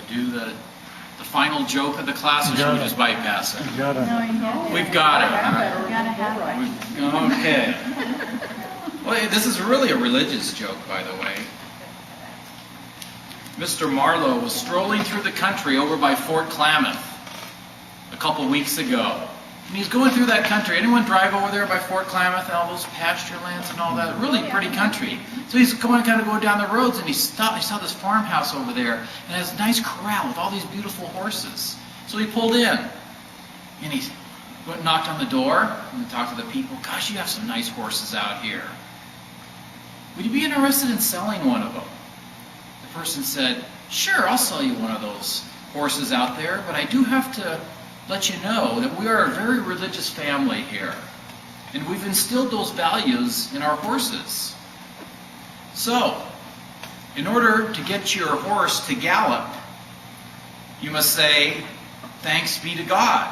do the final joke of the class, or should we just bypass it? You gotta. We've got it. You gotta have it. Okay. Well, this is really a religious joke, by the way. Mr. Marlowe was strolling through the country over by Fort Klamath a couple weeks ago. And he's going through that country. Anyone drive over there by Fort Klamath and all those pasture lands and all that? Really pretty country. So he's going down the roads, and he saw this farmhouse over there, and it has a nice corral with all these beautiful horses. So he pulled in, and he went and knocked on the door and talked to the people. Gosh, you have some nice horses out here. Would you be interested in selling one of them? The person said, sure, I'll sell you one of those horses out there, but I do have to let you know that we are a very religious family here, and we've instilled those values in our horses. So, in order to get your horse to gallop, you must say, thanks be to God.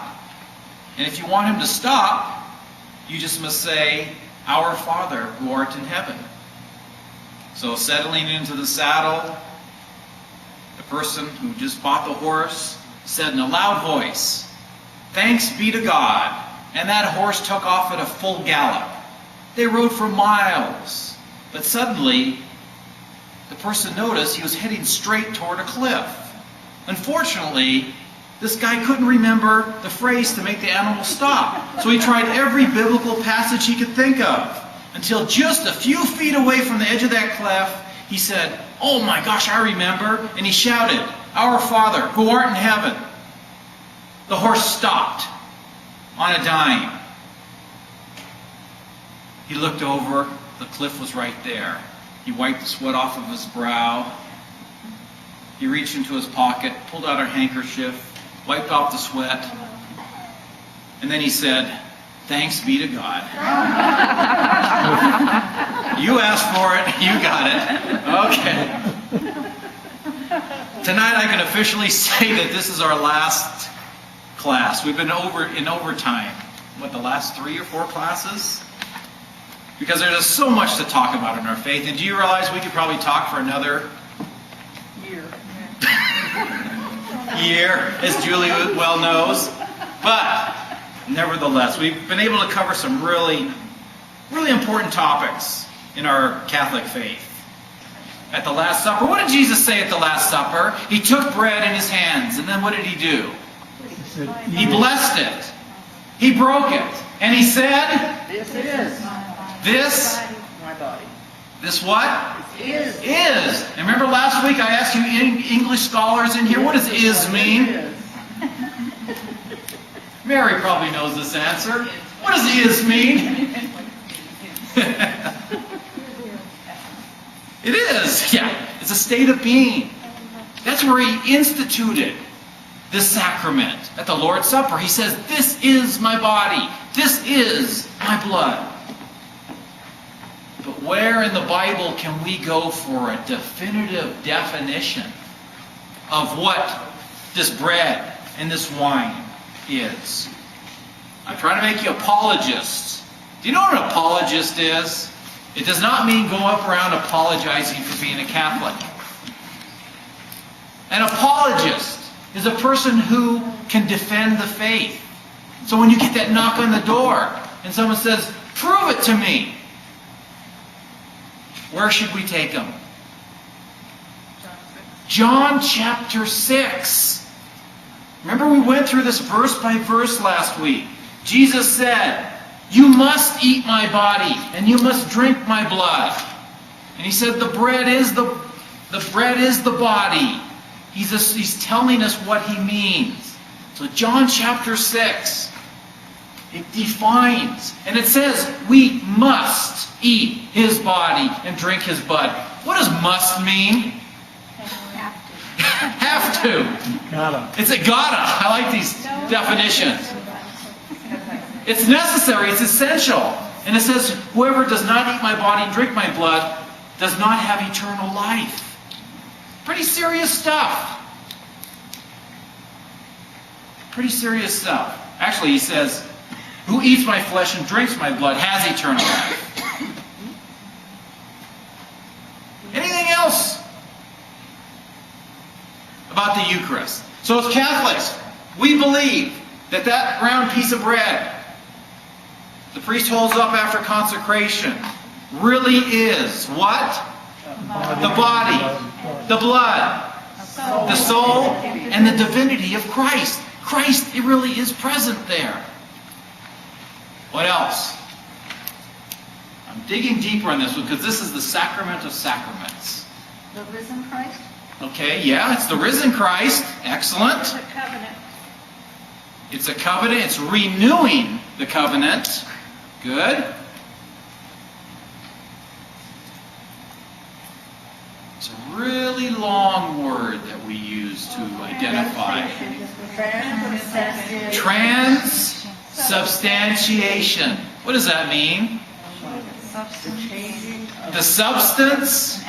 And if you want him to stop, you just must say, our Father who art in heaven. So settling into the saddle, the person who just bought the horse said in a loud voice, thanks be to God. And that horse took off at a full gallop. They rode for miles. But suddenly, the person noticed he was heading straight toward a cliff. Unfortunately, this guy couldn't remember the phrase to make the animal stop. So he tried every biblical passage he could think of, until just a few feet away from the edge of that cliff, he said, oh my gosh, I remember. And he shouted, our Father who art in heaven. The horse stopped on a dime. He looked over. The cliff was right there. He wiped the sweat off of his brow. He reached into his pocket, pulled out a handkerchief, wiped off the sweat, and then he said, thanks be to God. You asked for it, you got it. Okay. Tonight I can officially say that this is our last class. We've been in overtime. What, the last 3 or 4 classes? Because there's just so much to talk about in our faith. And do you realize we could probably talk for another year, as Julie well knows. But nevertheless, we've been able to cover some really, really important topics in our Catholic faith. At the Last Supper, what did Jesus say at the Last Supper? He took bread in his hands, and then what did he do? He blessed it. He broke it. And he said, This is this, my body. this what? Is. Is. And remember last week I asked you English scholars in here, what does is mean? Mary probably knows this answer. What does is mean? It is. Yeah. It's a state of being. That's where he instituted this sacrament at the Lord's Supper. He says, this is my body. This is my blood. But where in the Bible can we go for a definitive definition of what this bread and this wine is? I'm trying to make you apologists. Do you know what an apologist is? It does not mean go up around apologizing for being a Catholic. An apologist is a person who can defend the faith. So when you get that knock on the door and someone says, prove it to me, where should we take them? John chapter 6. Remember we went through this verse by verse last week. Jesus said, you must eat my body and you must drink my blood. And he said the bread is the body. He's telling us what he means. So John chapter 6, it defines, and it says we must eat his body and drink his blood. What does must mean? Have to. Gotta. It's a gotta. I like these definitions. It's necessary. It's essential. And it says, whoever does not eat my body and drink my blood does not have eternal life. Pretty serious stuff. Pretty serious stuff. Actually, he says, who eats my flesh and drinks my blood has eternal life. Anything else about the Eucharist. So as Catholics, we believe that that round piece of bread the priest holds up after consecration really is what? The body, the blood, the soul, and the divinity of Christ. Christ, it really is present there. What else? I'm digging deeper on this one because this is the sacrament of sacraments. The risen Christ? Okay, yeah, it's the risen Christ. Excellent. It's a covenant. It's a covenant. It's renewing the covenant. Good. It's a really long word that we use to identify. Transubstantiation. What does that mean? The substance.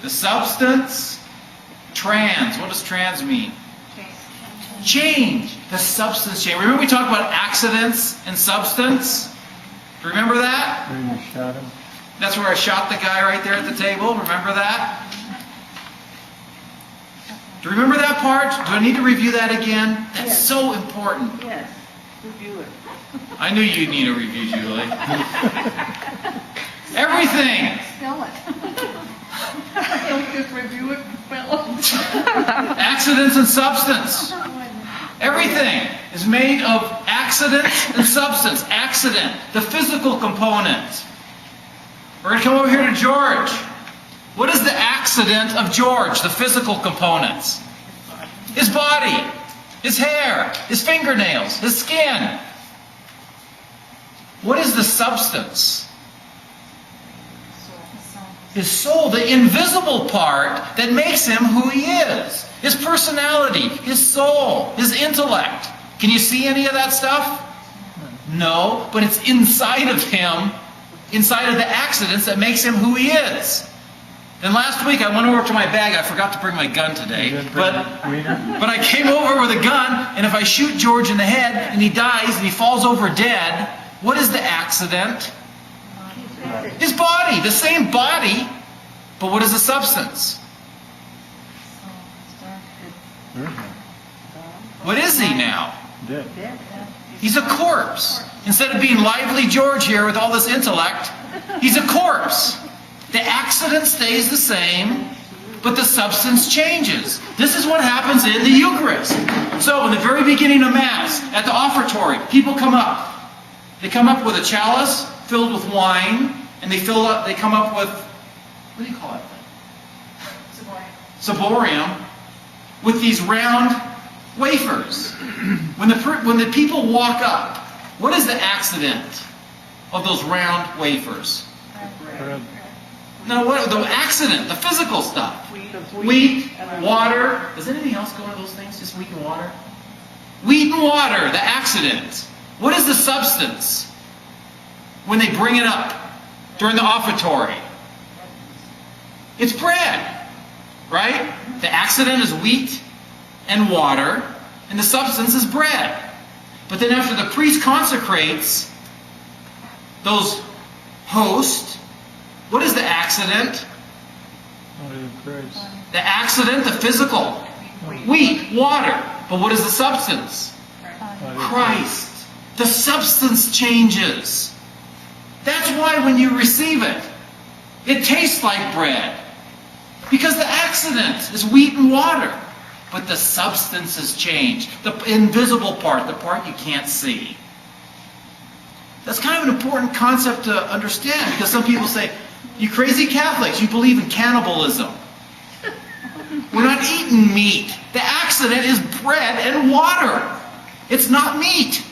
The substance. Trans. What does trans mean? Change. The substance change. Remember we talked about accidents and substance? Remember that? Where you shot him. That's where I shot the guy right there at the table. Remember that? Do you remember that part? Do I need to review that again? That's so important. Yes, review it. I knew you'd need a review, Julie. Everything. Still it. Don't just review it, Phil. Accidents and substance. Everything is made of accidents and substance. Accident, the physical component. We're going to come over here to George. What is the accident of George, the physical components? His body, his hair, his fingernails, his skin. What is the substance? His soul, the invisible part that makes him who he is. His personality, his soul, his intellect. Can you see any of that stuff? No, but it's inside of him, inside of the accidents that makes him who he is. Then last week I went over to my bag. I forgot to bring my gun today. But I came over with a gun, and if I shoot George in the head and he dies and he falls over dead, what is the accident? His body, the same body, but what is the substance? What is he now? Dead. He's a corpse. Instead of being lively George here with all this intellect, he's a corpse. The accident stays the same, but the substance changes. This is what happens in the Eucharist. So in the very beginning of Mass, at the offertory, people come up. They come up with a chalice filled with wine, and they come up with, what do you call it? Ciborium, with these round wafers. When the people walk up, what is the accident of those round wafers? Bread. No, what the accident, the physical stuff. Wheat, water. Does anything else go into those things? Just wheat and water? Wheat and water, the accident. What is the substance when they bring it up during the offertory? It's bread, right? The accident is wheat and water, and the substance is bread. But then after the priest consecrates those hosts, what is the accident? The accident, the physical. Wheat, water. But what is the substance? Christ. The substance changes. That's why when you receive it, it tastes like bread. Because the accident is wheat and water. But the substance has changed. The invisible part, the part you can't see. That's kind of an important concept to understand, because some people say, you crazy Catholics, you believe in cannibalism. We're not eating meat. The accident is bread and water. It's not meat.